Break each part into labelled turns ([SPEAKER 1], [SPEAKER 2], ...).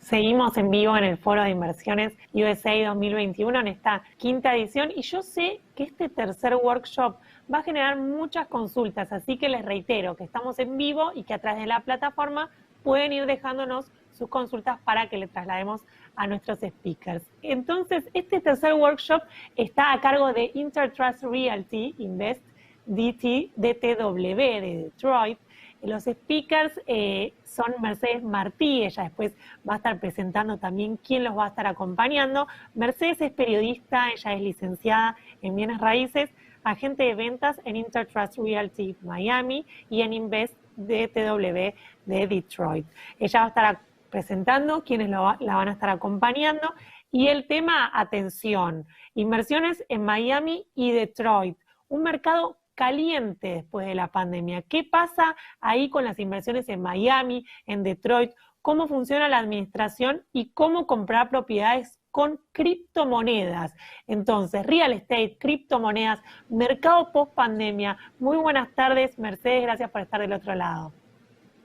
[SPEAKER 1] Seguimos en vivo en el Foro de Inversiones USA 2021 en esta quinta edición y yo sé que este tercer workshop va a generar muchas consultas, así que les reitero que estamos en vivo y que a través de la plataforma pueden ir dejándonos sus consultas para que le traslademos a nuestros speakers. Entonces, este tercer workshop está a cargo de Intertrust Realty Invest DTW de Detroit. Los speakers son Mercedes Martí, ella después va a estar presentando también quién los va a estar acompañando. Mercedes es periodista, ella es licenciada en bienes raíces, agente de ventas en Intertrust Realty Miami y en Invest DTW de Detroit. Ella va a estar presentando quiénes la van a estar acompañando y el tema, atención, inversiones en Miami y Detroit, un mercado caliente después de la pandemia. ¿Qué pasa ahí con las inversiones en Miami, en Detroit? ¿Cómo funciona la administración y cómo comprar propiedades con criptomonedas? Entonces, real estate, criptomonedas, mercado post pandemia. Muy buenas tardes, Mercedes, gracias por estar del otro lado.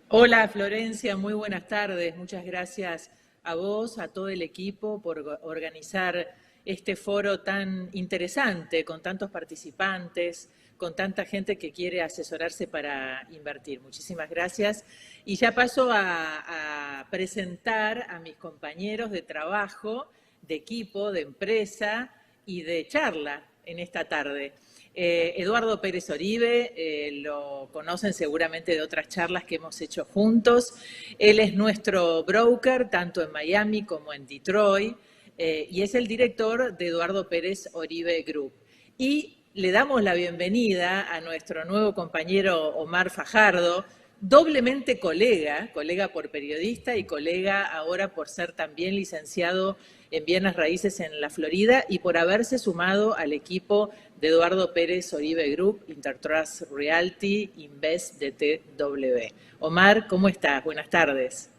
[SPEAKER 2] Hola Florencia, muy buenas tardes. Muchas gracias a vos, a todo el equipo por organizar este foro tan interesante, con tantos participantes, con tanta gente que quiere asesorarse para invertir. Muchísimas gracias. Y ya paso a presentar a mis compañeros de trabajo, de equipo, de empresa y de charla en esta tarde. Eduardo Pérez Oribe, lo conocen seguramente de otras charlas que hemos hecho juntos. Él es nuestro broker, tanto en Miami como en Detroit, y es el director de Eduardo Pérez Oribe Group. Y le damos la bienvenida a nuestro nuevo compañero Omar Fajardo, doblemente colega por periodista y colega ahora por ser también licenciado en bienes raíces en la Florida y por haberse sumado al equipo de Eduardo Pérez Oribe Group, Intertrust Realty, Invest DTW. Omar, ¿cómo estás? Buenas tardes.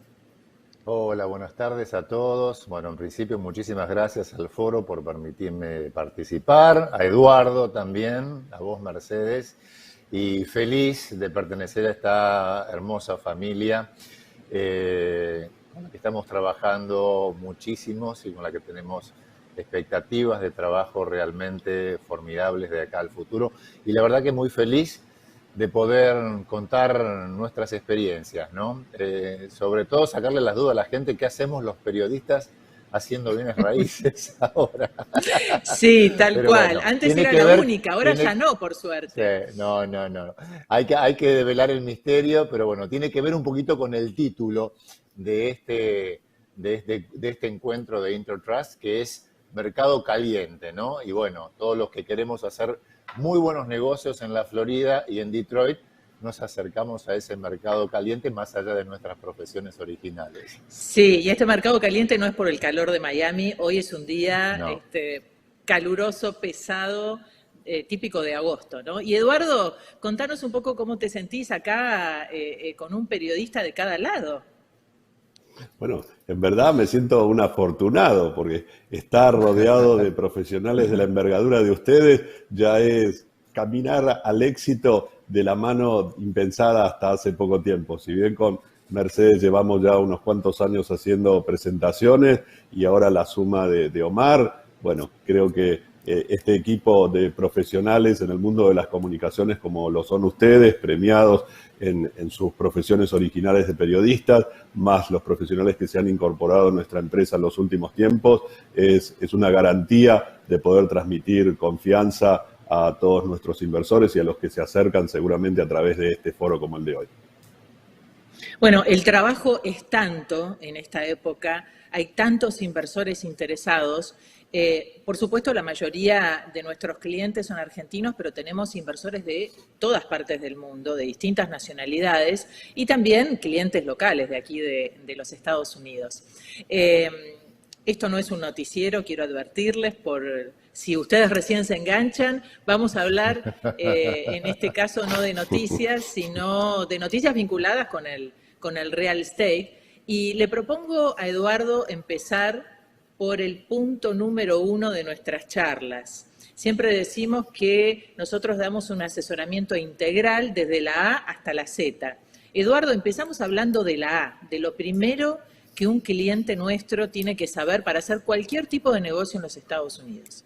[SPEAKER 3] Hola, buenas tardes a todos. Bueno, en principio muchísimas gracias al foro por permitirme participar, a Eduardo también, a vos Mercedes, y feliz de pertenecer a esta hermosa familia con la que estamos trabajando muchísimos y con la que tenemos expectativas de trabajo realmente formidables de acá al futuro. Y la verdad que muy feliz de poder contar nuestras experiencias, ¿no? Sobre todo sacarle las dudas a la gente, ¿qué hacemos los periodistas haciendo bienes raíces ahora?
[SPEAKER 2] Sí, tal
[SPEAKER 3] Pero
[SPEAKER 2] cual.
[SPEAKER 3] bueno,
[SPEAKER 2] Antes era la única, ahora ya no, por suerte.
[SPEAKER 3] Sí, no. Hay que develar el misterio, pero bueno, tiene que ver un poquito con el título de este encuentro de Intertrust, que es mercado caliente, ¿no? Y bueno, todos los que queremos hacer muy buenos negocios en la Florida y en Detroit, nos acercamos a ese mercado caliente más allá de nuestras profesiones originales.
[SPEAKER 2] Sí, y este mercado caliente no es por el calor de Miami, hoy es un día
[SPEAKER 3] No.
[SPEAKER 2] Caluroso, pesado, típico de agosto, ¿no? Y Eduardo, contanos un poco cómo te sentís acá con un periodista de cada lado.
[SPEAKER 4] Bueno, en verdad me siento un afortunado porque estar rodeado de profesionales de la envergadura de ustedes ya es caminar al éxito de la mano impensada hasta hace poco tiempo. Si bien con Mercedes llevamos ya unos cuantos años haciendo presentaciones y ahora la suma de Omar, bueno, creo que este equipo de profesionales en el mundo de las comunicaciones como lo son ustedes, premiados en sus profesiones originales de periodistas, más los profesionales que se han incorporado a nuestra empresa en los últimos tiempos, es una garantía de poder transmitir confianza a todos nuestros inversores y a los que se acercan seguramente a través de este foro como el de hoy.
[SPEAKER 2] Bueno, el trabajo es tanto en esta época, hay tantos inversores interesados. Por supuesto, la mayoría de nuestros clientes son argentinos, pero tenemos inversores de todas partes del mundo, de distintas nacionalidades, y también clientes locales de aquí de los Estados Unidos. Esto no es un noticiero, quiero advertirles, por si ustedes recién se enganchan, vamos a hablar, en este caso, no de noticias, sino de noticias vinculadas con el real estate. Y le propongo a Eduardo empezar por el punto número 1 de nuestras charlas. Siempre decimos que nosotros damos un asesoramiento integral desde la A hasta la Z. Eduardo, empezamos hablando de la A, de lo primero que un cliente nuestro tiene que saber para hacer cualquier tipo de negocio en los Estados Unidos?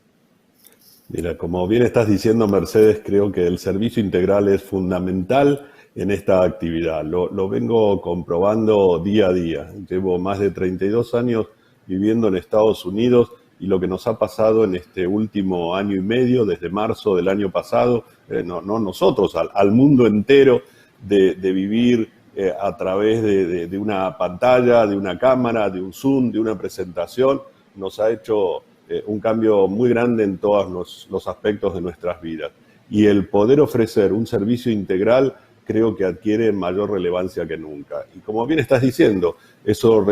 [SPEAKER 4] Mira, como bien estás diciendo, Mercedes, creo que el servicio integral es fundamental en esta actividad. Lo vengo comprobando día a día. Llevo más de 32 años viviendo en Estados Unidos y lo que nos ha pasado en este último año y medio, desde marzo del año pasado, no nosotros, al mundo entero, de vivir a través de una pantalla, de una cámara, de un Zoom, de una presentación, nos ha hecho un cambio muy grande en todos los aspectos de nuestras vidas. Y el poder ofrecer un servicio integral creo que adquiere mayor relevancia que nunca. Y como bien estás diciendo, eso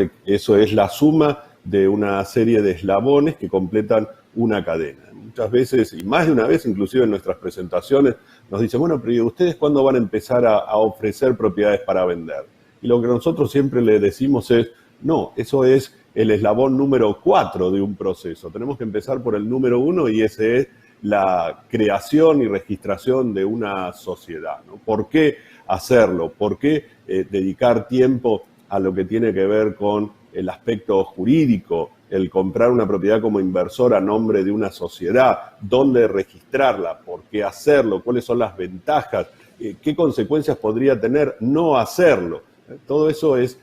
[SPEAKER 4] es la suma de una serie de eslabones que completan una cadena. Muchas veces, y más de una vez inclusive en nuestras presentaciones, nos dicen, bueno, pero ¿ustedes cuándo van a empezar a ofrecer propiedades para vender? Y lo que nosotros siempre le decimos es, no, eso es el eslabón número 4 de un proceso. Tenemos que empezar por el número 1 y ese es la creación y registración de una sociedad, ¿no? ¿Por qué hacerlo? ¿Por qué dedicar tiempo a lo que tiene que ver con el aspecto jurídico, el comprar una propiedad como inversor a nombre de una sociedad? ¿Dónde registrarla? ¿Por qué hacerlo? ¿Cuáles son las ventajas? ¿Qué consecuencias podría tener no hacerlo? Todo eso es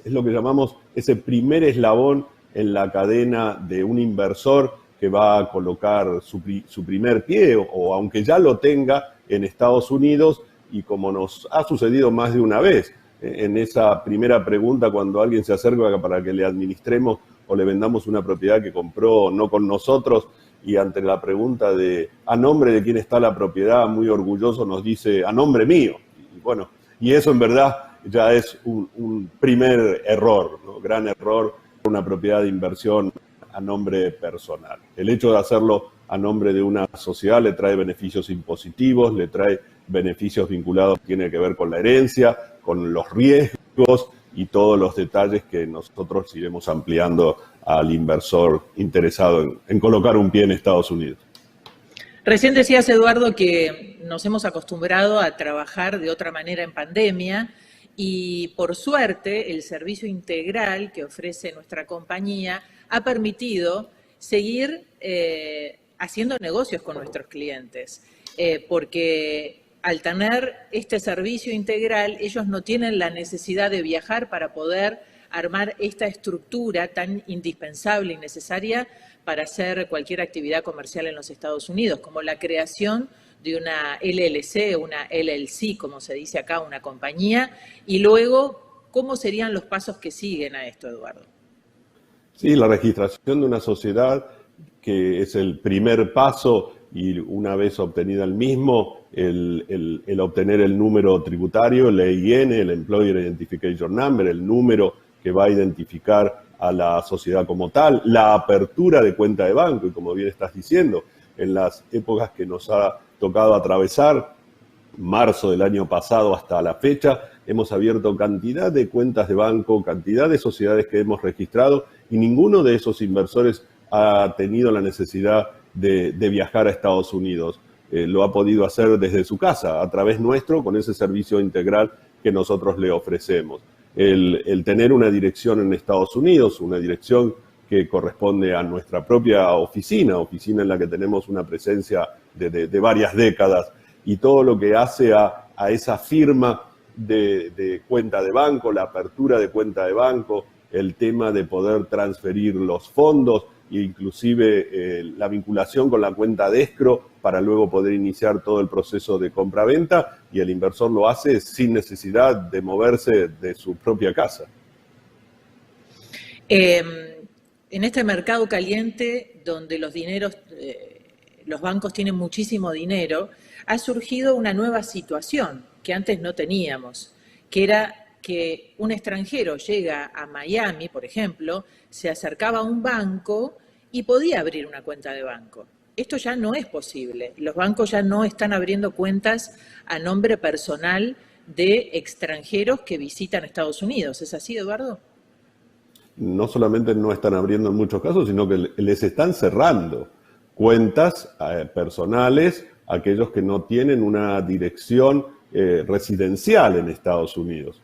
[SPEAKER 4] lo que llamamos ese primer eslabón en la cadena de un inversor que va a colocar su primer pie, o aunque ya lo tenga en Estados Unidos, y como nos ha sucedido más de una vez, en esa primera pregunta cuando alguien se acerca para que le administremos o le vendamos una propiedad que compró no con nosotros, y ante la pregunta de ¿a nombre de quién está la propiedad?, muy orgulloso nos dice «a nombre mío». Y bueno, y eso en verdad ya es un primer error, ¿no? Gran error, una propiedad de inversión a nombre personal. El hecho de hacerlo a nombre de una sociedad le trae beneficios impositivos, le trae beneficios vinculados, tiene que ver con la herencia, con los riesgos y todos los detalles que nosotros iremos ampliando al inversor interesado en colocar un pie en Estados Unidos.
[SPEAKER 2] Recién decías, Eduardo, que nos hemos acostumbrado a trabajar de otra manera en pandemia y, por suerte, el servicio integral que ofrece nuestra compañía ha permitido seguir haciendo negocios con nuestros clientes, porque al tener este servicio integral, ellos no tienen la necesidad de viajar para poder armar esta estructura tan indispensable y necesaria para hacer cualquier actividad comercial en los Estados Unidos, como la creación de una LLC, una LLC, como se dice acá, una compañía, y luego, ¿cómo serían los pasos que siguen a esto, Eduardo?
[SPEAKER 4] Sí, la registración de una sociedad, que es el primer paso, y una vez obtenida el mismo, el obtener el número tributario, el EIN, el Employer Identification Number, el número que va a identificar a la sociedad como tal, la apertura de cuenta de banco, y como bien estás diciendo, en las épocas que nos ha tocado atravesar, marzo del año pasado hasta la fecha, hemos abierto cantidad de cuentas de banco, cantidad de sociedades que hemos registrado, y ninguno de esos inversores ha tenido la necesidad de viajar a Estados Unidos. Lo ha podido hacer desde su casa, a través nuestro, con ese servicio integral que nosotros le ofrecemos. El tener una dirección en Estados Unidos, una dirección que corresponde a nuestra propia oficina en la que tenemos una presencia de varias décadas, y todo lo que hace a esa firma de cuenta de banco, la apertura de cuenta de banco, el tema de poder transferir los fondos, e inclusive la vinculación con la cuenta de escro para luego poder iniciar todo el proceso de compra-venta, y el inversor lo hace sin necesidad de moverse de su propia casa.
[SPEAKER 2] En este mercado caliente, donde los bancos tienen muchísimo dinero, ha surgido una nueva situación que antes no teníamos, que era que un extranjero llega a Miami, por ejemplo, se acercaba a un banco y podía abrir una cuenta de banco. Esto ya no es posible. Los bancos ya no están abriendo cuentas a nombre personal de extranjeros que visitan Estados Unidos. ¿Es así, Eduardo?
[SPEAKER 4] No solamente no están abriendo en muchos casos, sino que les están cerrando cuentas personales a aquellos que no tienen una dirección residencial en Estados Unidos.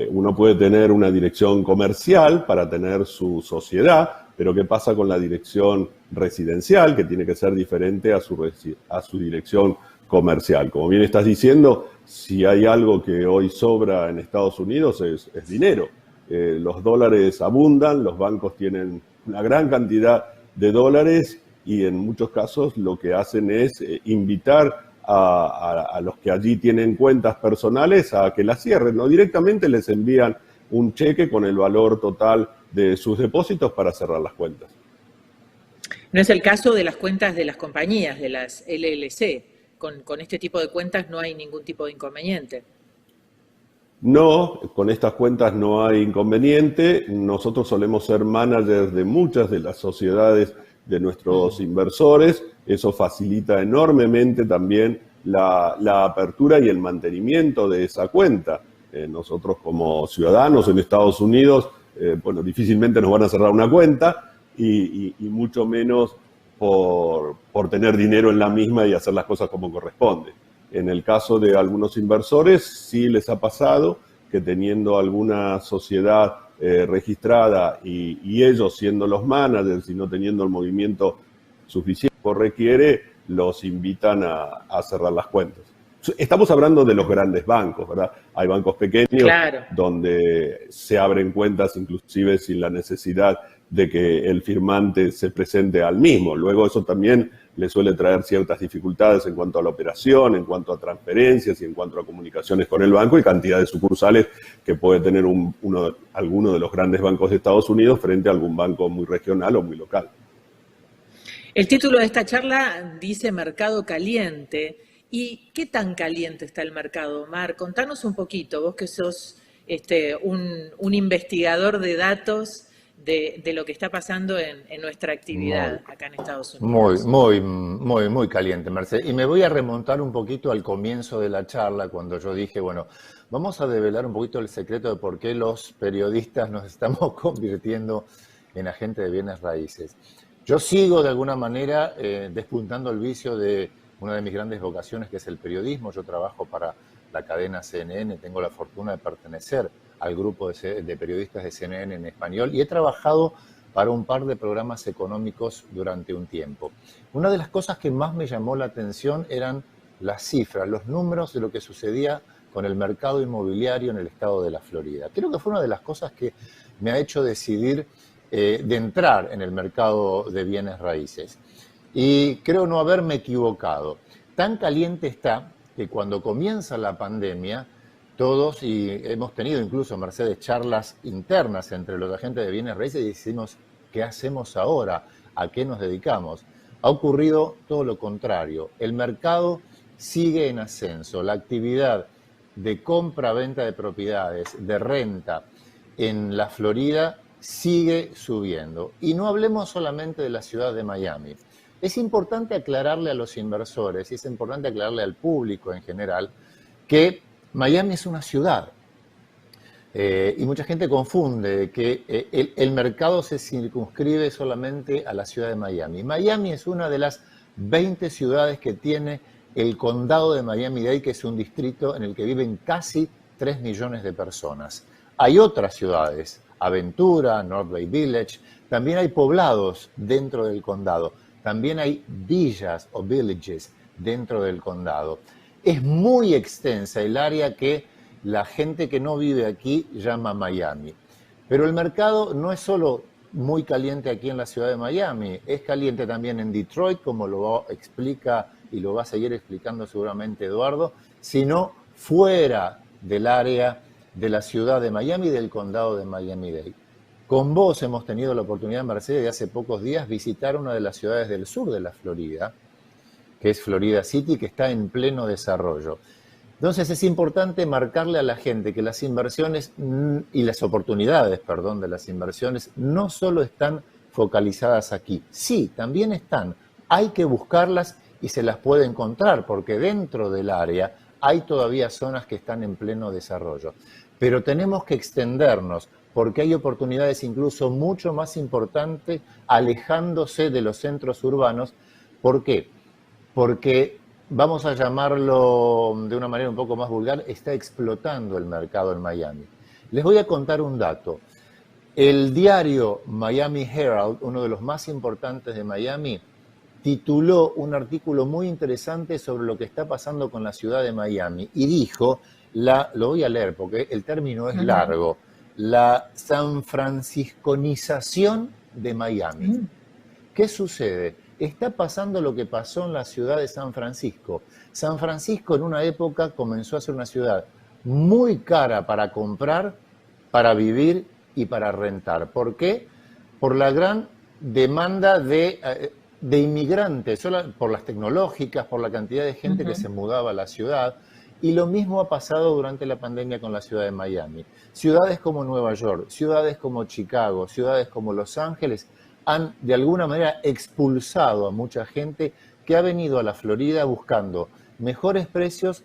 [SPEAKER 4] Uno puede tener una dirección comercial para tener su sociedad, pero ¿qué pasa con la dirección residencial, que tiene que ser diferente a su dirección comercial? Como bien estás diciendo, si hay algo que hoy sobra en Estados Unidos es dinero. Los dólares abundan, los bancos tienen una gran cantidad de dólares y en muchos casos lo que hacen es invitar a los que allí tienen cuentas personales a que las cierren, ¿no? Directamente les envían un cheque con el valor total de sus depósitos para cerrar las cuentas.
[SPEAKER 2] No es el caso de las cuentas de las compañías, de las LLC. Con este tipo de cuentas no hay ningún tipo de inconveniente.
[SPEAKER 4] No, con estas cuentas no hay inconveniente. Nosotros solemos ser managers de muchas de las sociedades de nuestros inversores. Eso facilita enormemente también la apertura y el mantenimiento de esa cuenta. Nosotros como ciudadanos en Estados Unidos, bueno, difícilmente nos van a cerrar una cuenta y mucho menos por tener dinero en la misma y hacer las cosas como corresponde. En el caso de algunos inversores, sí les ha pasado que teniendo alguna sociedad registrada y ellos siendo los managers y no teniendo el movimiento suficiente que requiere, los invitan a cerrar las cuentas. Estamos hablando de los grandes bancos, ¿verdad? Hay bancos pequeños, claro, donde se abren cuentas inclusive sin la necesidad de que el firmante se presente al mismo. Luego eso también le suele traer ciertas dificultades en cuanto a la operación, en cuanto a transferencias y en cuanto a comunicaciones con el banco y cantidad de sucursales que puede tener alguno de los grandes bancos de Estados Unidos frente a algún banco muy regional o muy local.
[SPEAKER 2] El título de esta charla dice Mercado Caliente. ¿Y qué tan caliente está el mercado, Omar? Contanos un poquito, vos que sos un investigador de datos de lo que está pasando en nuestra actividad acá en Estados Unidos.
[SPEAKER 3] Muy caliente, Mercedes. Y me voy a remontar un poquito al comienzo de la charla, cuando yo dije, bueno, vamos a develar un poquito el secreto de por qué los periodistas nos estamos convirtiendo en agentes de bienes raíces. Yo sigo de alguna manera despuntando el vicio de una de mis grandes vocaciones, que es el periodismo. Yo trabajo para la cadena CNN, tengo la fortuna de pertenecer al grupo de periodistas de CNN en español y he trabajado para un par de programas económicos durante un tiempo. Una de las cosas que más me llamó la atención eran las cifras, los números de lo que sucedía con el mercado inmobiliario en el estado de la Florida. Creo que fue una de las cosas que me ha hecho decidir de entrar en el mercado de bienes raíces. Y creo no haberme equivocado. Tan caliente está que cuando comienza la pandemia, todos, y hemos tenido incluso, Mercedes, charlas internas entre los agentes de bienes raíces y decimos, ¿qué hacemos ahora? ¿A qué nos dedicamos? Ha ocurrido todo lo contrario. El mercado sigue en ascenso. La actividad de compra-venta de propiedades, de renta en la Florida sigue subiendo. Y no hablemos solamente de la ciudad de Miami. Es importante aclararle a los inversores y es importante aclararle al público en general que Miami es una ciudad y mucha gente confunde que el mercado se circunscribe solamente a la ciudad de Miami. Miami es una de las 20 ciudades que tiene el condado de Miami-Dade, que es un distrito en el que viven casi 3 millones de personas. Hay otras ciudades, Aventura, North Bay Village, también hay poblados dentro del condado. También hay villas o villages dentro del condado. Es muy extensa el área que la gente que no vive aquí llama Miami. Pero el mercado no es solo muy caliente aquí en la ciudad de Miami, es caliente también en Detroit, como lo explica y lo va a seguir explicando seguramente Eduardo, sino fuera del área de la ciudad de Miami y del condado de Miami-Dade. Con vos hemos tenido la oportunidad, Mercedes, de hace pocos días visitar una de las ciudades del sur de la Florida, que es Florida City, que está en pleno desarrollo. Entonces es importante marcarle a la gente que las inversiones y las oportunidades, de las inversiones no solo están focalizadas aquí. Sí, también están. Hay que buscarlas y se las puede encontrar, porque dentro del área hay todavía zonas que están en pleno desarrollo. Pero tenemos que extendernos, porque hay oportunidades incluso mucho más importantes alejándose de los centros urbanos. ¿Por qué? Porque, vamos a llamarlo de una manera un poco más vulgar, está explotando el mercado en Miami. Les voy a contar un dato. El diario Miami Herald, uno de los más importantes de Miami, tituló un artículo muy interesante sobre lo que está pasando con la ciudad de Miami y dijo, lo voy a leer porque el término es largo, la sanfrancisconización de Miami. ¿Qué sucede? Está pasando lo que pasó en la ciudad de San Francisco. San Francisco en una época comenzó a ser una ciudad muy cara para comprar, para vivir y para rentar. ¿Por qué? Por la gran demanda de inmigrantes, por las tecnológicas, por la cantidad de gente que se mudaba a la ciudad. Y lo mismo ha pasado durante la pandemia con la ciudad de Miami. Ciudades como Nueva York, ciudades como Chicago, ciudades como Los Ángeles han de alguna manera expulsado a mucha gente que ha venido a la Florida buscando mejores precios,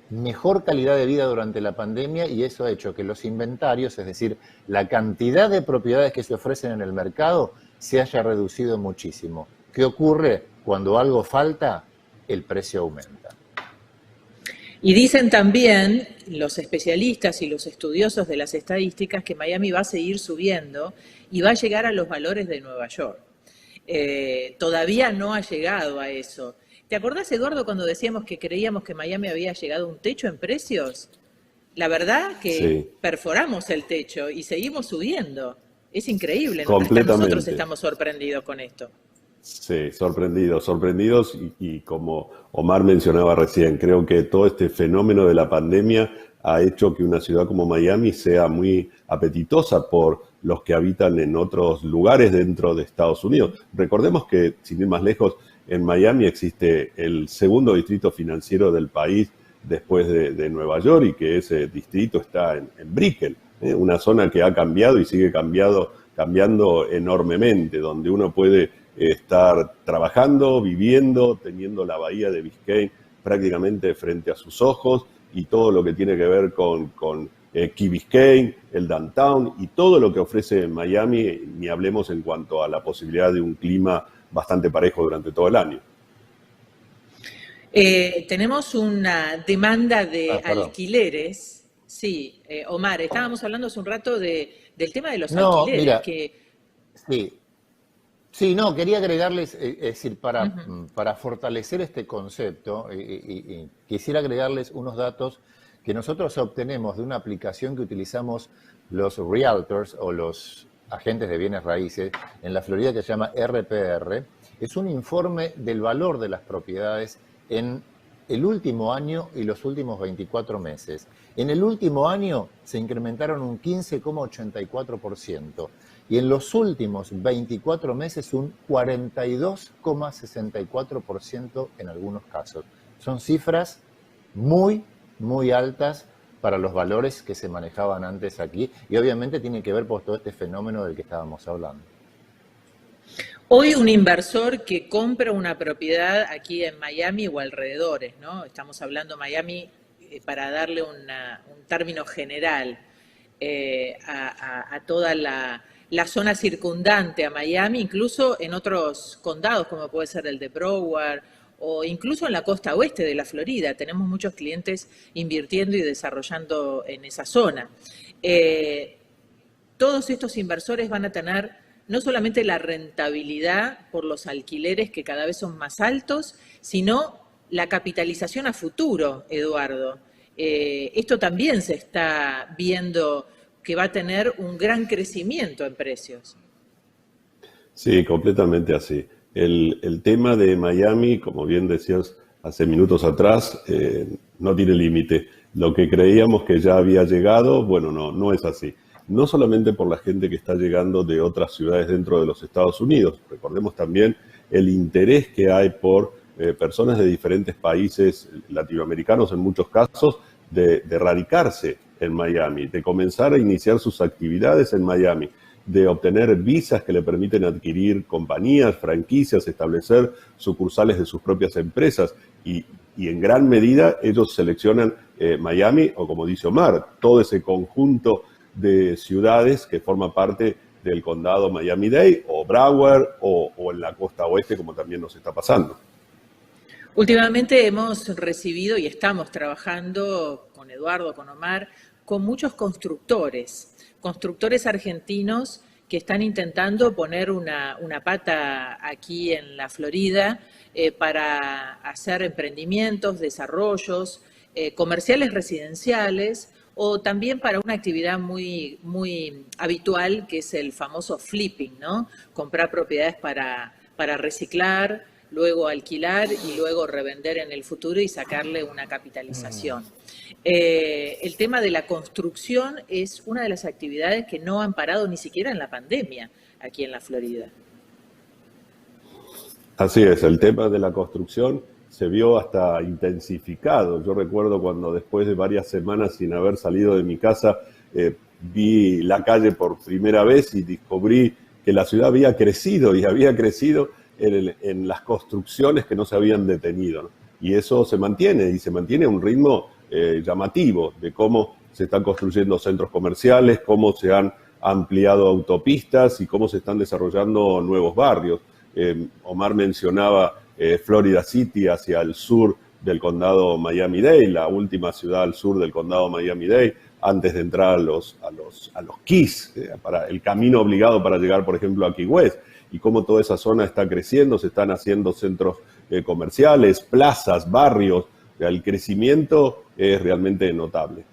[SPEAKER 3] mejor calidad de vida durante la pandemia, y eso ha hecho que los inventarios, es decir, la cantidad de propiedades que se ofrecen en el mercado, se haya reducido muchísimo. ¿Qué ocurre? Cuando algo falta, el precio aumenta.
[SPEAKER 2] Y dicen también los especialistas y los estudiosos de las estadísticas que Miami va a seguir subiendo y va a llegar a los valores de Nueva York. Todavía no ha llegado a eso. ¿Te acordás, Eduardo, cuando decíamos que creíamos que Miami había llegado a un techo en precios? La verdad que perforamos el techo y seguimos subiendo. Es increíble, ¿no? Nosotros estamos sorprendidos con esto.
[SPEAKER 4] Sí, sorprendidos y como Omar mencionaba recién, creo que todo este fenómeno de la pandemia ha hecho que una ciudad como Miami sea muy apetitosa por los que habitan en otros lugares dentro de Estados Unidos. Recordemos que, sin ir más lejos, en Miami existe el segundo distrito financiero del país después de Nueva York, y que ese distrito está en Brickell, una zona que ha cambiado y sigue cambiando enormemente, donde uno puede estar trabajando, viviendo, teniendo la bahía de Biscayne prácticamente frente a sus ojos, y todo lo que tiene que ver con Key Biscayne, el downtown y todo lo que ofrece Miami, ni hablemos en cuanto a la posibilidad de un clima bastante parejo durante todo el año.
[SPEAKER 2] Tenemos una demanda de alquileres. Sí, Omar, estábamos hablando hace un rato del tema de los alquileres.
[SPEAKER 3] Mira, Sí, no, quería agregarles, es decir, para fortalecer este concepto, y quisiera agregarles unos datos que nosotros obtenemos de una aplicación que utilizamos los realtors o los agentes de bienes raíces en la Florida, que se llama RPR. Es un informe del valor de las propiedades en el último año y los últimos 24 meses. En el último año se incrementaron un 15,84%. Y en los últimos 24 meses un 42,64% en algunos casos. Son cifras muy, muy altas para los valores que se manejaban antes aquí, y obviamente tiene que ver por todo este fenómeno del que estábamos hablando.
[SPEAKER 2] Hoy un inversor que compra una propiedad aquí en Miami o alrededores, ¿no? Estamos hablando Miami para darle un término general a toda la zona circundante a Miami, incluso en otros condados como puede ser el de Broward o incluso en la costa oeste de la Florida. Tenemos muchos clientes invirtiendo y desarrollando en esa zona. Todos estos inversores van a tener no solamente la rentabilidad por los alquileres que cada vez son más altos, sino la capitalización a futuro, Eduardo. Esto también se está viendo que va a tener un gran crecimiento en precios.
[SPEAKER 4] Sí, completamente así. El tema de Miami, como bien decías hace minutos atrás, no tiene límite. Lo que creíamos que ya había llegado, bueno, no es así. No solamente por la gente que está llegando de otras ciudades dentro de los Estados Unidos. Recordemos también el interés que hay por personas de diferentes países latinoamericanos, en muchos casos, de radicarse en Miami, de comenzar a iniciar sus actividades en Miami, de obtener visas que le permiten adquirir compañías, franquicias, establecer sucursales de sus propias empresas, y en gran medida ellos seleccionan Miami, o como dice Omar, todo ese conjunto de ciudades que forma parte del condado Miami-Dade o Broward o en la costa oeste, como también nos está pasando.
[SPEAKER 2] Últimamente hemos recibido y estamos trabajando con Eduardo, con Omar, con muchos constructores argentinos que están intentando poner una pata aquí en la Florida para hacer emprendimientos, desarrollos comerciales residenciales, o también para una actividad muy, muy habitual, que es el famoso flipping, ¿no? Comprar propiedades para reciclar, luego alquilar y luego revender en el futuro y sacarle una capitalización. El tema de la construcción es una de las actividades que no han parado ni siquiera en la pandemia aquí en la Florida.
[SPEAKER 4] Así es, el tema de la construcción se vio hasta intensificado. Yo recuerdo cuando después de varias semanas sin haber salido de mi casa, vi la calle por primera vez y descubrí que la ciudad había crecido y había crecido en las construcciones que no se habían detenido, ¿no? Y eso se mantiene, y se mantiene a un ritmo llamativo de cómo se están construyendo centros comerciales, cómo se han ampliado autopistas y cómo se están desarrollando nuevos barrios. Omar mencionaba Florida City hacia el sur del condado Miami-Dade, la última ciudad al sur del condado Miami-Dade, antes de entrar a los Keys, para el camino obligado para llegar, por ejemplo, a Key West, y cómo toda esa zona está creciendo, se están haciendo centros comerciales, plazas, barrios. El crecimiento es realmente notable.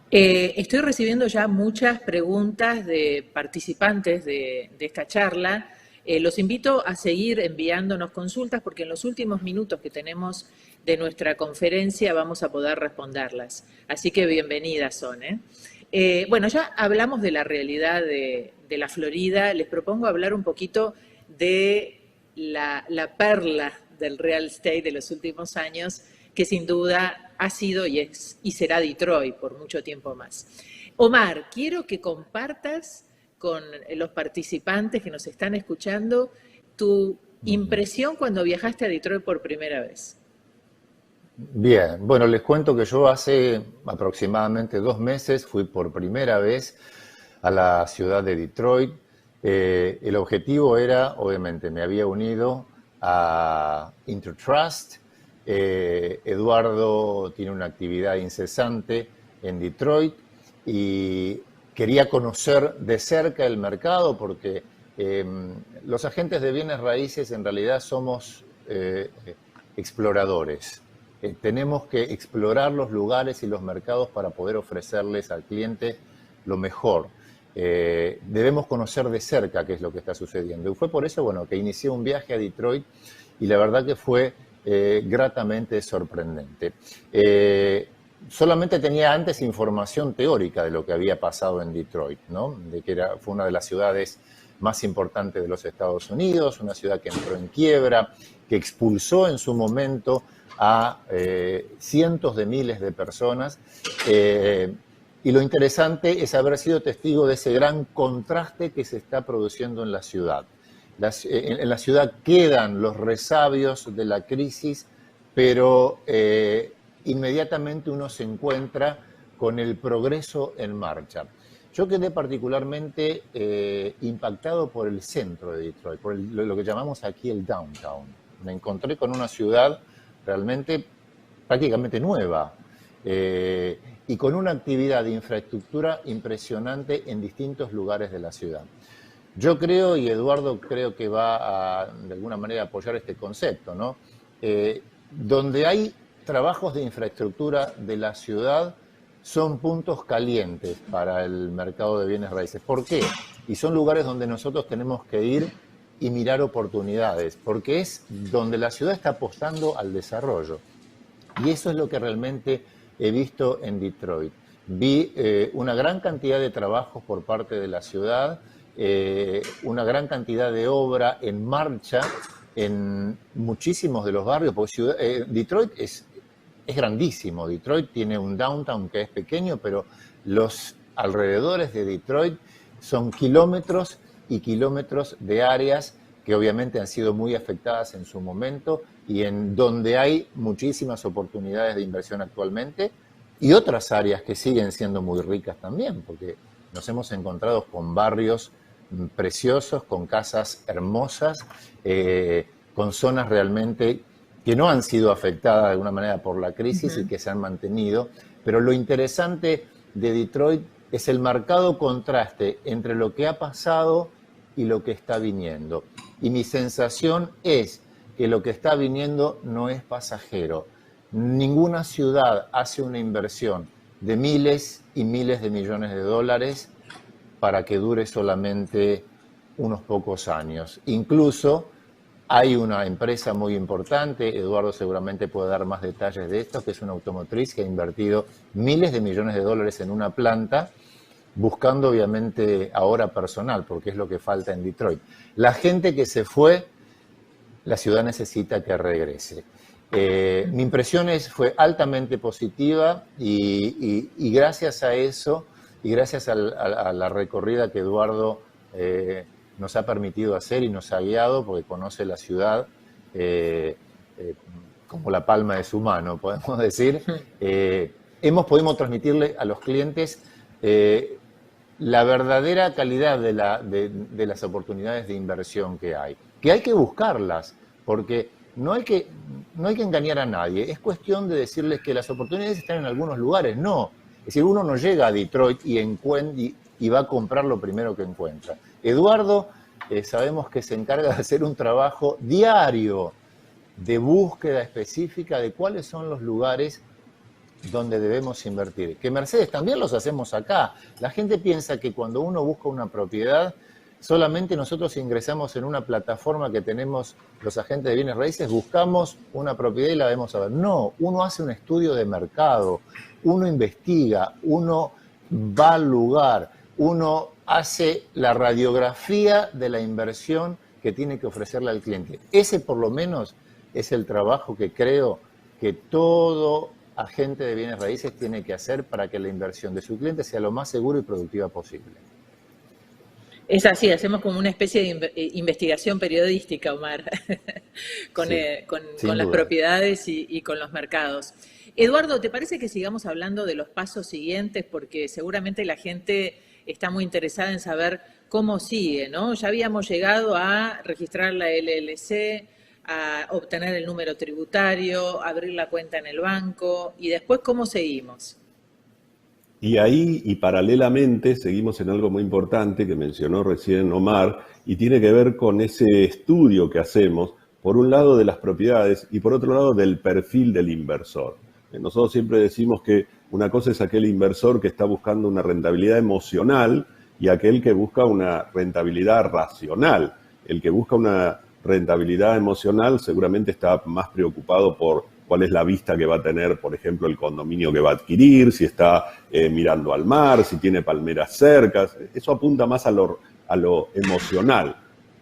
[SPEAKER 2] Estoy recibiendo ya muchas preguntas de participantes de esta charla. Los invito a seguir enviándonos consultas, porque en los últimos minutos que tenemos de nuestra conferencia vamos a poder responderlas. Así que bienvenidas son, bueno, ya hablamos de la realidad de la Florida. Les propongo hablar un poquito de la perla del real estate de los últimos años, que sin duda ha sido y será Detroit por mucho tiempo más. Omar, quiero que compartas con los participantes que nos están escuchando tu impresión cuando viajaste a Detroit por primera vez.
[SPEAKER 3] Bien, bueno, les cuento que yo hace aproximadamente 2 meses fui por primera vez a la ciudad de Detroit. El objetivo era, obviamente, me había unido a Intertrust. Eduardo tiene una actividad incesante en Detroit y quería conocer de cerca el mercado, porque los agentes de bienes raíces en realidad somos exploradores. Tenemos que explorar los lugares y los mercados para poder ofrecerles al cliente lo mejor. Debemos conocer de cerca qué es lo que está sucediendo. Y fue por eso, bueno, que inicié un viaje a Detroit, y la verdad que fue gratamente sorprendente. Solamente tenía antes información teórica de lo que había pasado en Detroit, ¿no? De que fue una de las ciudades más importantes de los Estados Unidos, una ciudad que entró en quiebra, que expulsó en su momento a cientos de miles de personas. Y lo interesante es haber sido testigo de ese gran contraste que se está produciendo en la ciudad. En la ciudad quedan los resabios de la crisis, pero inmediatamente uno se encuentra con el progreso en marcha. Yo quedé particularmente impactado por el centro de Detroit, por lo que llamamos aquí el downtown. Me encontré con una ciudad realmente prácticamente nueva, y con una actividad de infraestructura impresionante en distintos lugares de la ciudad. Yo creo, y Eduardo creo que va a, de alguna manera, apoyar este concepto, ¿no? Donde hay trabajos de infraestructura de la ciudad, son puntos calientes para el mercado de bienes raíces. ¿Por qué? Y son lugares donde nosotros tenemos que ir y mirar oportunidades, porque es donde la ciudad está apostando al desarrollo. Y eso es lo que realmente he visto en Detroit. Vi una gran cantidad de trabajos por parte de la ciudad, una gran cantidad de obra en marcha en muchísimos de los barrios, porque Detroit es grandísimo. Detroit tiene un downtown que es pequeño, pero los alrededores de Detroit son kilómetros y kilómetros de áreas que obviamente han sido muy afectadas en su momento y en donde hay muchísimas oportunidades de inversión actualmente, y otras áreas que siguen siendo muy ricas también, porque nos hemos encontrado con barrios preciosos, con casas hermosas, con zonas realmente que no han sido afectadas de alguna manera por la crisis y que se han mantenido Pero lo interesante de Detroit es el marcado contraste entre lo que ha pasado y lo que está viniendo. Y mi sensación es que lo que está viniendo no es pasajero. Ninguna ciudad hace una inversión de miles y miles de millones de dólares para que dure solamente unos pocos años. Incluso hay una empresa muy importante, Eduardo seguramente puede dar más detalles de esto, que es una automotriz que ha invertido miles de millones de dólares en una planta, buscando obviamente ahora personal, porque es lo que falta en Detroit. La gente que se fue, la ciudad necesita que regrese. Mi impresión fue altamente positiva y gracias a eso y gracias a la recorrida que Eduardo nos ha permitido hacer y nos ha guiado, porque conoce la ciudad como la palma de su mano, podemos decir, pudimos transmitirle a los clientes la verdadera calidad de las oportunidades de inversión que hay que buscarlas, porque no hay que engañar a nadie, es cuestión de decirles que las oportunidades están en algunos lugares, no. Es decir, uno no llega a Detroit y va a comprar lo primero que encuentra. Eduardo, sabemos que se encarga de hacer un trabajo diario de búsqueda específica de cuáles son los lugares donde debemos invertir. Que Mercedes también los hacemos acá. La gente piensa que cuando uno busca una propiedad, solamente nosotros ingresamos en una plataforma que tenemos los agentes de bienes raíces, buscamos una propiedad y la vemos a ver. No, uno hace un estudio de mercado, uno investiga, uno va al lugar, uno hace la radiografía de la inversión que tiene que ofrecerle al cliente. Ese por lo menos es el trabajo que creo que todo agente de bienes raíces tiene que hacer para que la inversión de su cliente sea lo más segura y productiva posible.
[SPEAKER 2] Es así, hacemos como una especie de investigación periodística, Omar, con las propiedades y con los mercados. Eduardo, ¿te parece que sigamos hablando de los pasos siguientes? Porque seguramente la gente está muy interesada en saber cómo sigue, ¿no? Ya habíamos llegado a registrar la LLC, a obtener el número tributario, abrir la cuenta en el banco y después, ¿cómo seguimos?
[SPEAKER 4] Y ahí, y paralelamente, seguimos en algo muy importante que mencionó recién Omar, y tiene que ver con ese estudio que hacemos, por un lado de las propiedades y por otro lado del perfil del inversor. Nosotros siempre decimos que una cosa es aquel inversor que está buscando una rentabilidad emocional y aquel que busca una rentabilidad racional. El que busca una rentabilidad emocional seguramente está más preocupado por cuál es la vista que va a tener, por ejemplo, el condominio que va a adquirir, si está mirando al mar, si tiene palmeras cercas. Eso apunta más a lo emocional.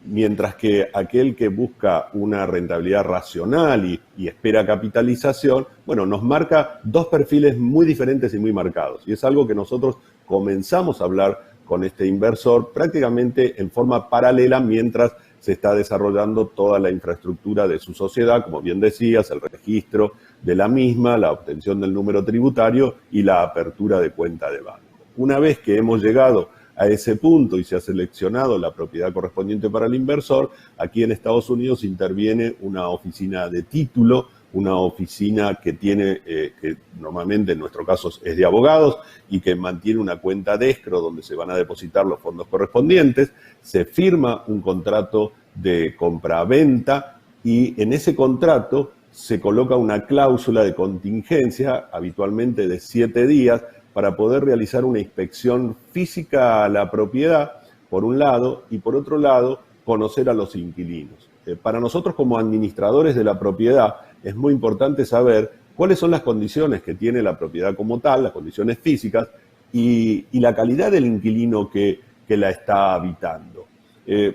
[SPEAKER 4] Mientras que aquel que busca una rentabilidad racional y espera capitalización, bueno, nos marca dos perfiles muy diferentes y muy marcados. Y es algo que nosotros comenzamos a hablar con este inversor prácticamente en forma paralela mientras se está desarrollando toda la infraestructura de su sociedad, como bien decías, el registro de la misma, la obtención del número tributario y la apertura de cuenta de banco. Una vez que hemos llegado a ese punto y se ha seleccionado la propiedad correspondiente para el inversor, aquí en Estados Unidos interviene una oficina de título, una oficina que tiene, que normalmente en nuestro caso es de abogados y que mantiene una cuenta de escro donde se van a depositar los fondos correspondientes, se firma un contrato de compra-venta y en ese contrato se coloca una cláusula de contingencia, habitualmente de 7 días, para poder realizar una inspección física a la propiedad, por un lado, y por otro lado, conocer a los inquilinos. Para nosotros como administradores de la propiedad es muy importante saber cuáles son las condiciones que tiene la propiedad como tal, las condiciones físicas, y la calidad del inquilino que la está habitando.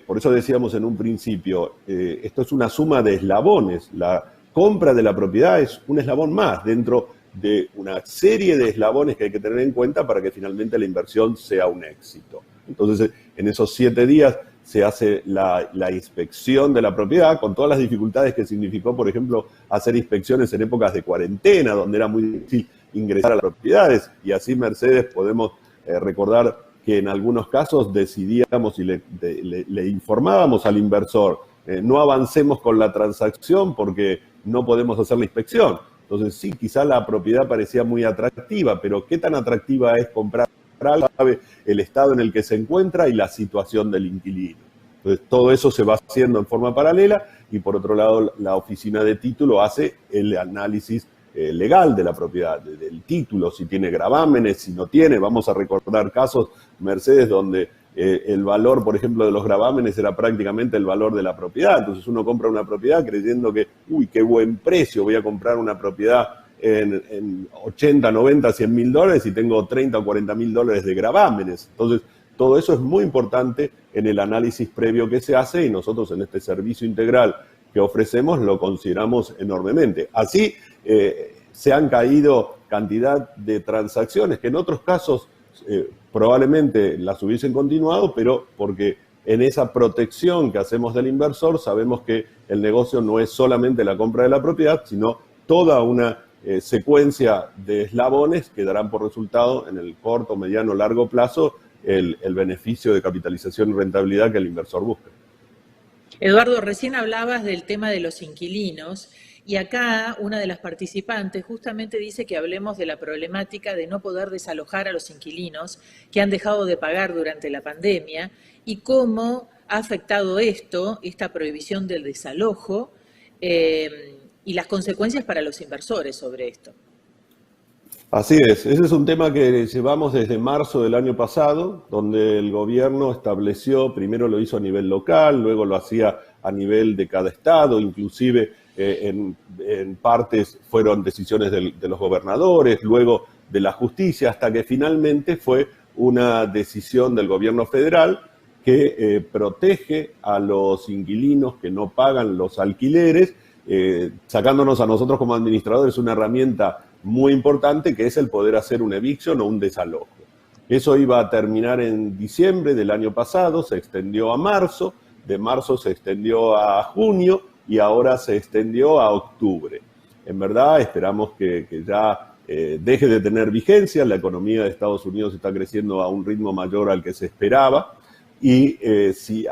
[SPEAKER 4] Por eso decíamos en un principio, esto es una suma de eslabones. La compra de la propiedad es un eslabón más dentro de una serie de eslabones que hay que tener en cuenta para que finalmente la inversión sea un éxito. Entonces, en esos 7 días se hace la inspección de la propiedad, con todas las dificultades que significó, por ejemplo, hacer inspecciones en épocas de cuarentena, donde era muy difícil ingresar a las propiedades. Y así, Mercedes, podemos recordar que en algunos casos decidíamos y le informábamos al inversor, no avancemos con la transacción porque no podemos hacer la inspección. Entonces sí, quizá la propiedad parecía muy atractiva, pero ¿qué tan atractiva es comprar algo? Sabe el estado en el que se encuentra y la situación del inquilino. Entonces todo eso se va haciendo en forma paralela y por otro lado la oficina de título hace el análisis legal de la propiedad, del título, si tiene gravámenes, si no tiene. Vamos a recordar casos, Mercedes, donde el valor, por ejemplo, de los gravámenes era prácticamente el valor de la propiedad. Entonces uno compra una propiedad creyendo que, uy, qué buen precio, voy a comprar una propiedad en 80, 90, 100 mil dólares y tengo 30 o 40 mil dólares de gravámenes. Entonces todo eso es muy importante en el análisis previo que se hace y nosotros en este servicio integral que ofrecemos lo consideramos enormemente. Así se han caído cantidad de transacciones que en otros casos probablemente las hubiesen continuado, pero porque en esa protección que hacemos del inversor sabemos que el negocio no es solamente la compra de la propiedad, sino toda una secuencia de eslabones que darán por resultado en el corto, mediano, largo plazo el beneficio de capitalización y rentabilidad que el inversor busca.
[SPEAKER 2] Eduardo, recién hablabas del tema de los inquilinos y acá una de las participantes justamente dice que hablemos de la problemática de no poder desalojar a los inquilinos que han dejado de pagar durante la pandemia y cómo ha afectado esta prohibición del desalojo y las consecuencias para los inversores sobre esto.
[SPEAKER 4] Así es, ese es un tema que llevamos desde marzo del año pasado, donde el gobierno estableció, primero lo hizo a nivel local, luego lo hacía a nivel de cada estado, inclusive en partes fueron decisiones de los gobernadores, luego de la justicia, hasta que finalmente fue una decisión del gobierno federal que protege a los inquilinos que no pagan los alquileres, sacándonos a nosotros como administradores una herramienta muy importante que es el poder hacer un eviction o un desalojo. Eso iba a terminar en diciembre del año pasado, se extendió a marzo, de marzo se extendió a junio y ahora se extendió a octubre. En verdad esperamos que ya deje de tener vigencia, la economía de Estados Unidos está creciendo a un ritmo mayor al que se esperaba y si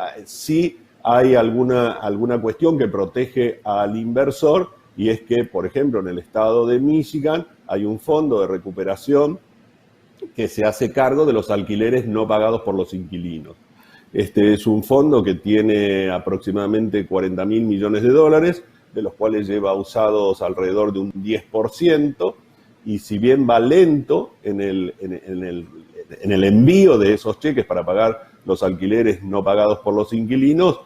[SPEAKER 4] hay alguna cuestión que protege al inversor, y es que, por ejemplo, en el estado de Michigan hay un fondo de recuperación que se hace cargo de los alquileres no pagados por los inquilinos. Este es un fondo que tiene aproximadamente 40 mil millones de dólares, de los cuales lleva usados alrededor de un 10%, y si bien va lento en el envío de esos cheques para pagar los alquileres no pagados por los inquilinos,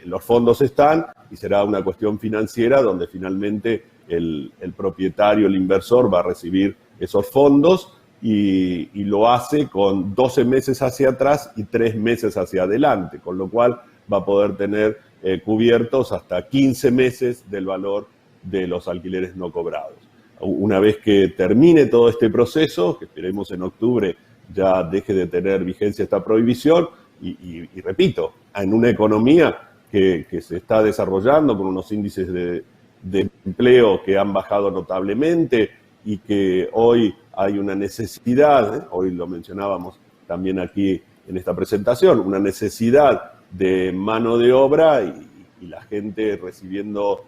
[SPEAKER 4] los fondos están y será una cuestión financiera donde finalmente el propietario, el inversor va a recibir esos fondos y lo hace con 12 meses hacia atrás y 3 meses hacia adelante, con lo cual va a poder tener cubiertos hasta 15 meses del valor de los alquileres no cobrados. Una vez que termine todo este proceso, que esperemos en octubre ya deje de tener vigencia esta prohibición, y repito, en una economía que se está desarrollando con unos índices de empleo que han bajado notablemente y que hoy hay una necesidad, hoy lo mencionábamos también aquí en esta presentación, una necesidad de mano de obra y la gente recibiendo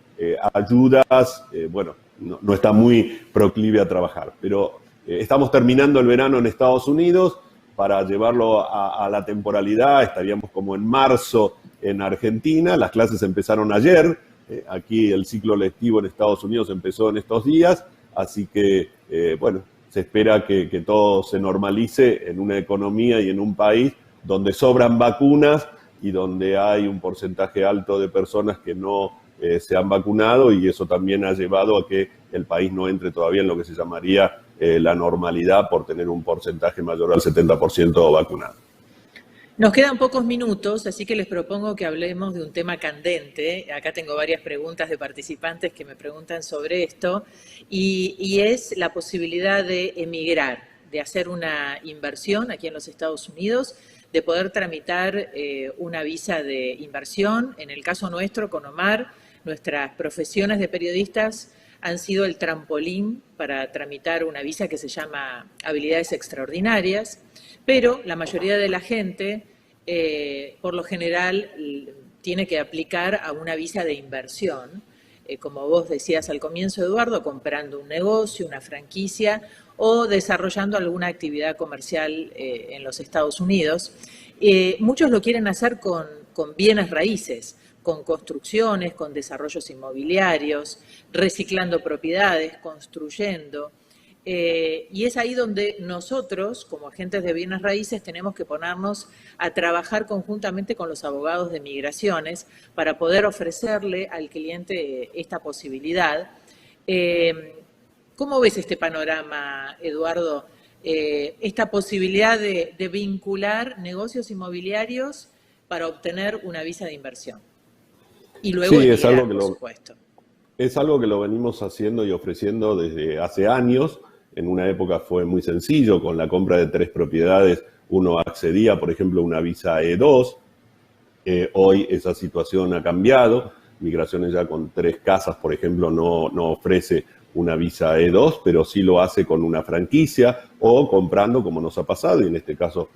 [SPEAKER 4] ayudas, bueno, no está muy proclive a trabajar. Pero estamos terminando el verano en Estados Unidos. Para llevarlo a la temporalidad, estaríamos como en marzo en Argentina. Las clases empezaron ayer. Aquí el ciclo lectivo en Estados Unidos empezó en estos días. Así que, bueno, se espera que todo se normalice en una economía y en un país donde sobran vacunas y donde hay un porcentaje alto de personas que no se han vacunado, y eso también ha llevado a que el país no entre todavía en lo que se llamaría la normalidad por tener un porcentaje mayor al 70% vacunado.
[SPEAKER 2] Nos quedan pocos minutos, así que les propongo que hablemos de un tema candente. Acá tengo varias preguntas de participantes que me preguntan sobre esto, y es la posibilidad de emigrar, de hacer una inversión aquí en los Estados Unidos, de poder tramitar una visa de inversión. En el caso nuestro, con Omar, nuestras profesiones de periodistas han sido el trampolín para tramitar una visa que se llama Habilidades Extraordinarias, pero la mayoría de la gente, por lo general, tiene que aplicar a una visa de inversión. como vos decías al comienzo, Eduardo, comprando un negocio, una franquicia o desarrollando alguna actividad comercial en los Estados Unidos. Muchos lo quieren hacer con bienes raíces, con construcciones, con desarrollos inmobiliarios, reciclando propiedades, construyendo. Y es ahí donde nosotros, como agentes de bienes raíces, tenemos que ponernos a trabajar conjuntamente con los abogados de migraciones para poder ofrecerle al cliente esta posibilidad. ¿Cómo ves este panorama, Eduardo? Esta posibilidad de vincular negocios inmobiliarios para obtener una visa de inversión. Y luego
[SPEAKER 4] Sí,
[SPEAKER 2] emigrar, por supuesto.
[SPEAKER 4] Es algo que lo venimos haciendo y ofreciendo desde hace años. En una época fue muy sencillo, con la compra de 3 propiedades uno accedía, por ejemplo, a una visa E2. Hoy esa situación ha cambiado. Migraciones ya con 3 casas, por ejemplo, no ofrece una visa E2, pero sí lo hace con una franquicia o comprando, como nos ha pasado, y en este caso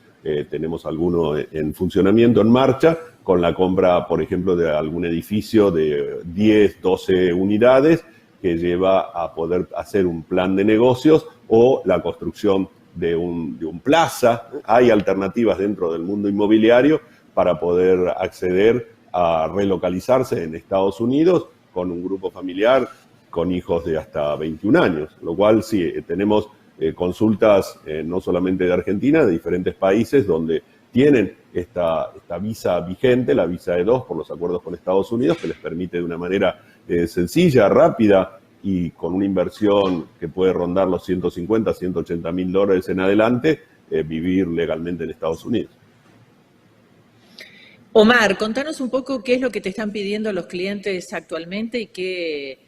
[SPEAKER 4] tenemos alguno en funcionamiento, en marcha, con la compra, por ejemplo, de algún edificio de 10, 12 unidades, que lleva a poder hacer un plan de negocios o la construcción de un plaza. Hay alternativas dentro del mundo inmobiliario para poder acceder a relocalizarse en Estados Unidos con un grupo familiar con hijos de hasta 21 años, lo cual sí, tenemos consultas no solamente de Argentina, de diferentes países donde tienen esta visa vigente, la visa E2 por los acuerdos con Estados Unidos, que les permite de una manera sencilla, rápida y con una inversión que puede rondar los 150, 180 mil dólares en adelante, vivir legalmente en Estados Unidos.
[SPEAKER 2] Omar, contanos un poco qué es lo que te están pidiendo los clientes actualmente y qué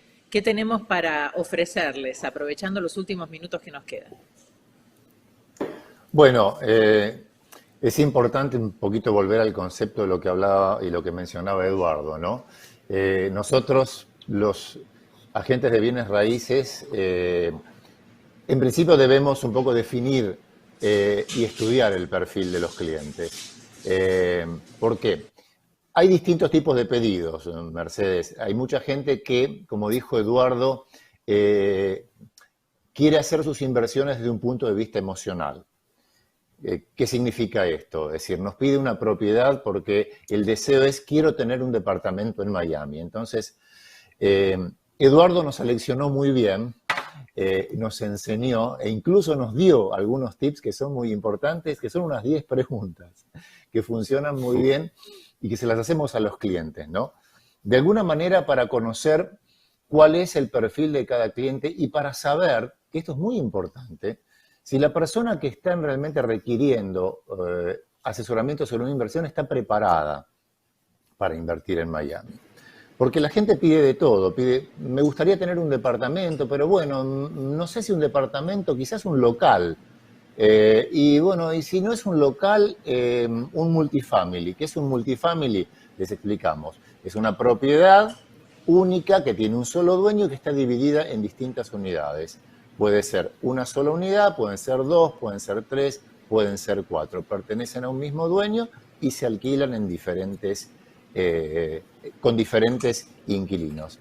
[SPEAKER 2] tenemos para ofrecerles, aprovechando los últimos minutos que nos quedan.
[SPEAKER 3] Bueno, es importante un poquito volver al concepto de lo que hablaba y lo que mencionaba Eduardo, ¿no? Nosotros, los agentes de bienes raíces, en principio debemos un poco definir y estudiar el perfil de los clientes. ¿Por qué? Hay distintos tipos de pedidos, Mercedes. Hay mucha gente que, como dijo Eduardo, quiere hacer sus inversiones desde un punto de vista emocional. ¿Qué significa esto? Es decir, nos pide una propiedad porque el deseo es quiero tener un departamento en Miami. Entonces, Eduardo nos seleccionó muy bien, nos enseñó e incluso nos dio algunos tips que son muy importantes, que son unas 10 preguntas que funcionan muy bien y que se las hacemos a los clientes, ¿no? De alguna manera para conocer cuál es el perfil de cada cliente y para saber, que esto es muy importante, si la persona que está realmente requiriendo asesoramiento sobre una inversión está preparada para invertir en Miami. Porque la gente pide de todo, pide, me gustaría tener un departamento, pero bueno, no sé si un departamento, quizás un local. Y bueno, y si no es un local, un multifamily. ¿Qué es un multifamily? Les explicamos. Es una propiedad única que tiene un solo dueño y que está dividida en distintas unidades. Puede ser una sola unidad, pueden ser 2, pueden ser 3, pueden ser 4. Pertenecen a un mismo dueño y se alquilan en con diferentes inquilinos.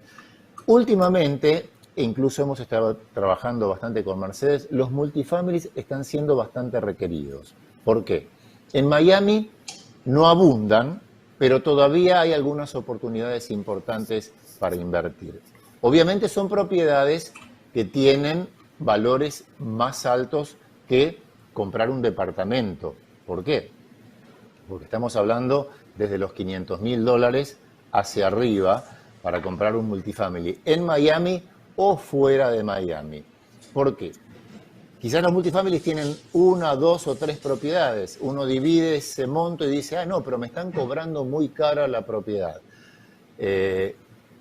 [SPEAKER 3] Últimamente, incluso hemos estado trabajando bastante con Mercedes, los multifamilies están siendo bastante requeridos. ¿Por qué? En Miami no abundan, pero todavía hay algunas oportunidades importantes para invertir. Obviamente son propiedades que tienen valores más altos que comprar un departamento. ¿Por qué? Porque estamos hablando desde los $500.000 hacia arriba para comprar un multifamily en Miami o fuera de Miami. ¿Por qué? Quizás los multifamilies tienen 1, 2 o 3 propiedades. Uno divide ese monto y dice, no, pero me están cobrando muy cara la propiedad.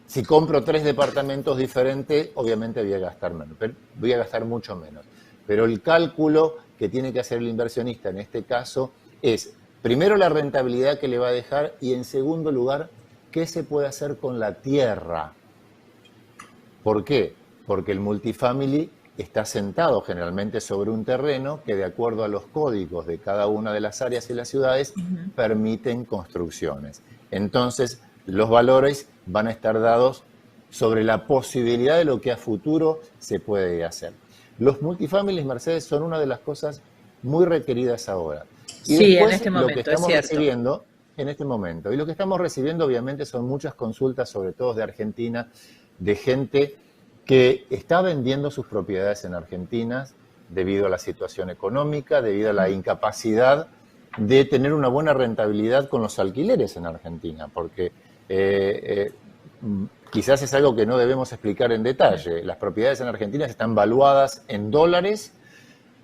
[SPEAKER 3] Si compro 3 departamentos diferentes, obviamente voy a gastar menos, pero voy a gastar mucho menos. Pero el cálculo que tiene que hacer el inversionista en este caso es, primero, la rentabilidad que le va a dejar y, en segundo lugar, qué se puede hacer con la tierra. ¿Por qué? Porque el multifamily está sentado generalmente sobre un terreno que, de acuerdo a los códigos de cada una de las áreas y las ciudades, permiten construcciones. Entonces, los valores van a estar dados sobre la posibilidad de lo que a futuro se puede hacer. Los multifamilies, Mercedes, son una de las cosas muy requeridas ahora. Y
[SPEAKER 2] sí,
[SPEAKER 3] después,
[SPEAKER 2] en este momento,
[SPEAKER 3] lo que estamos
[SPEAKER 2] es cierto.
[SPEAKER 3] recibiendo en este momento. Y lo que estamos recibiendo, obviamente, son muchas consultas, sobre todo de Argentina, de gente que está vendiendo sus propiedades en Argentina debido a la situación económica, debido a la incapacidad de tener una buena rentabilidad con los alquileres en Argentina, porque quizás es algo que no debemos explicar en detalle. Las propiedades en Argentina están valuadas en dólares,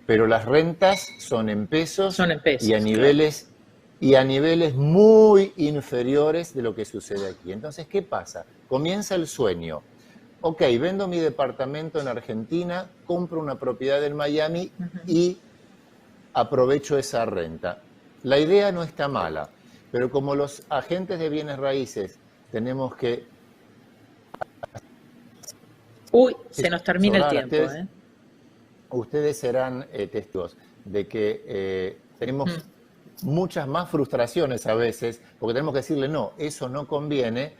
[SPEAKER 3] pero las rentas son en pesos, y a niveles, claro, y a niveles muy inferiores de lo que sucede aquí. Entonces, ¿qué pasa? Comienza el sueño. Ok, vendo mi departamento en Argentina, compro una propiedad en Miami y aprovecho esa renta. La idea no está mala, pero como los agentes de bienes raíces tenemos que...
[SPEAKER 2] Uy, se nos termina el tiempo.
[SPEAKER 3] Ustedes serán testigos de que tenemos muchas más frustraciones a veces, porque tenemos que decirle, no, eso no conviene.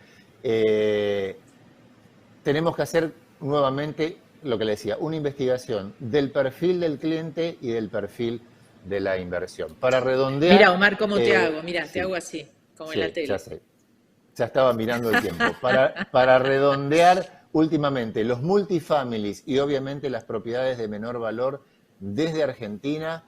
[SPEAKER 3] Tenemos que hacer nuevamente lo que le decía, una investigación del perfil del cliente y del perfil de la inversión. Para redondear...
[SPEAKER 2] Mira, Omar, ¿cómo te hago? Mira, sí, te hago así, como en la tele.
[SPEAKER 3] Ya sé. Ya estaba mirando el tiempo. Para redondear, últimamente, los multifamilies y obviamente las propiedades de menor valor desde Argentina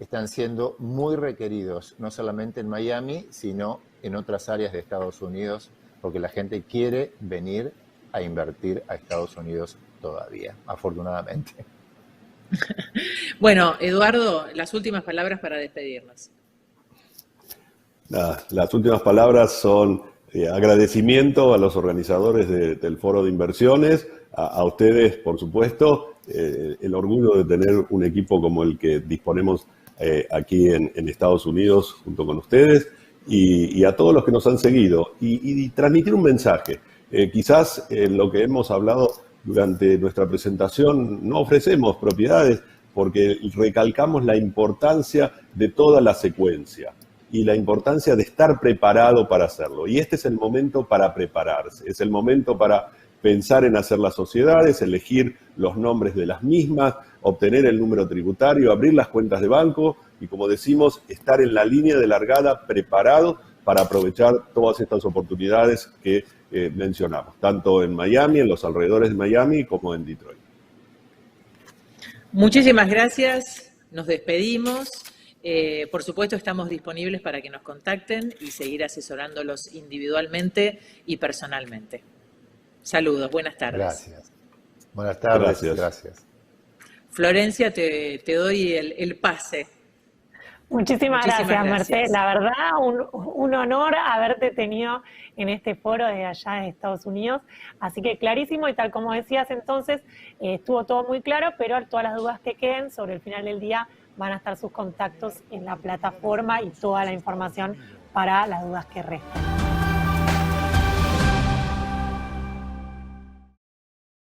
[SPEAKER 3] están siendo muy requeridos, no solamente en Miami, sino en otras áreas de Estados Unidos, porque la gente quiere venir a invertir a Estados Unidos todavía, afortunadamente.
[SPEAKER 2] Bueno, Eduardo, las últimas palabras para despedirnos.
[SPEAKER 4] Las últimas palabras son agradecimiento a los organizadores del Foro de Inversiones, a ustedes, por supuesto, el orgullo de tener un equipo como el que disponemos aquí en Estados Unidos junto con ustedes, y a todos los que nos han seguido, y transmitir un mensaje. Quizás lo que hemos hablado durante nuestra presentación, no ofrecemos propiedades porque recalcamos la importancia de toda la secuencia y la importancia de estar preparado para hacerlo. Y este es el momento para prepararse, es el momento para pensar en hacer las sociedades, elegir los nombres de las mismas, obtener el número tributario, abrir las cuentas de banco y, como decimos, estar en la línea de largada preparado para aprovechar todas estas oportunidades que mencionamos, tanto en Miami, en los alrededores de Miami, como en Detroit.
[SPEAKER 2] Muchísimas gracias, nos despedimos. Por supuesto, estamos disponibles para que nos contacten y seguir asesorándolos individualmente y personalmente. Saludos, buenas tardes.
[SPEAKER 3] Gracias. Buenas tardes, gracias.
[SPEAKER 2] Florencia, te doy el pase.
[SPEAKER 1] Muchísimas gracias, Mercedes. La verdad, un honor haberte tenido en este foro de allá de Estados Unidos. Así que clarísimo, y tal como decías entonces, estuvo todo muy claro, pero todas las dudas que queden sobre el final del día van a estar sus contactos en la plataforma y toda la información para las dudas que restan.